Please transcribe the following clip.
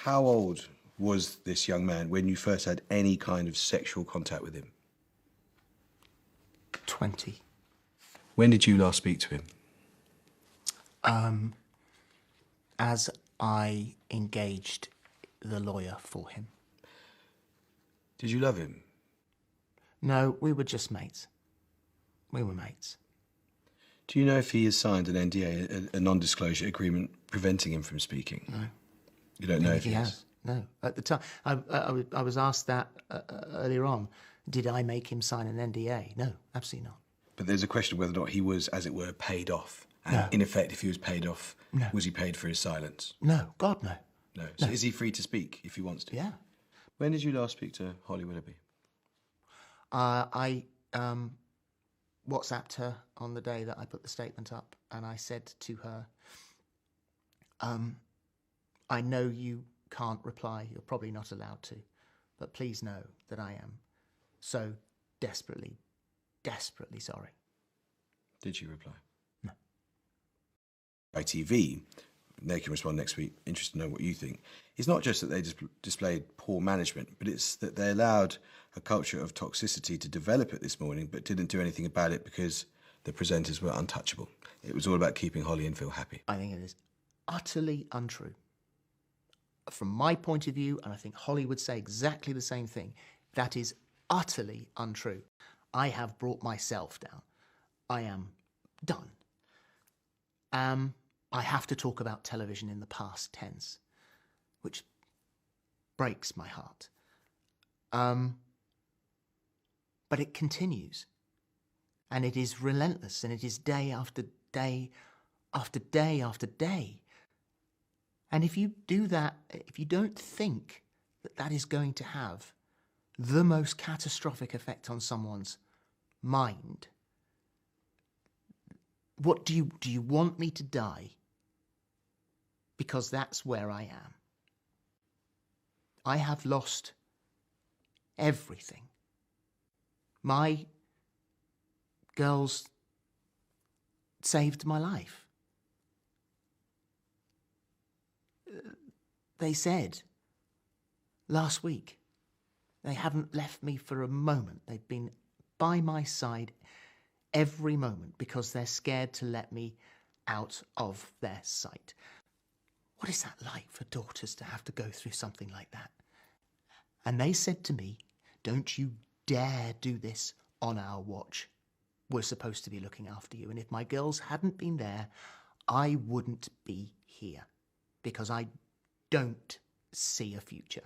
How old was this young man when you first had any kind of sexual contact with him? 20. When did you last speak to him? As I engaged the lawyer for him. Did you love him? No, we were just mates. We were mates. Do you know if he has signed an NDA, a non-disclosure agreement preventing him from speaking? No. You don't know if he has. No. At the time, I was asked that earlier on. Did I make him sign an NDA? No, absolutely not. But there's a question of whether or not he was, as it were, paid off. And No. in effect, if he was paid off, No. was he paid for his silence? No, God, no. No. So is he free to speak if he wants to? Yeah. When did you last speak to Holly Willoughby? I WhatsApped her on the day that I put the statement up, and I said to her, I know you can't reply, you're probably not allowed to, but please know that I am so desperately, desperately sorry. Did she reply? No. ITV, they can respond next week, interested to know what you think. It's not just that they displayed poor management, but it's that they allowed a culture of toxicity to develop it this morning, but didn't do anything about it because the presenters were untouchable. It was all about keeping Holly and Phil happy. I think it is utterly untrue. From my point of view, and I think Holly would say exactly the same thing, that is utterly untrue. I have brought myself down. I am done. I have to talk about television in the past tense, which breaks my heart. But it continues, and it is relentless, and it is day after day after day after day. And if you do that, if you don't think that that is going to have the most catastrophic effect on someone's mind, what do you want me to die? Because that's where I am. I have lost everything. My girls saved my life. They said last week they haven't left me for a moment. They've been by my side every moment because they're scared to let me out of their sight. What is that like for daughters to have to go through something like that? And they said to me, don't you dare do this on our watch. We're supposed to be looking after you. And if my girls hadn't been there, I wouldn't be here because I don't see a future.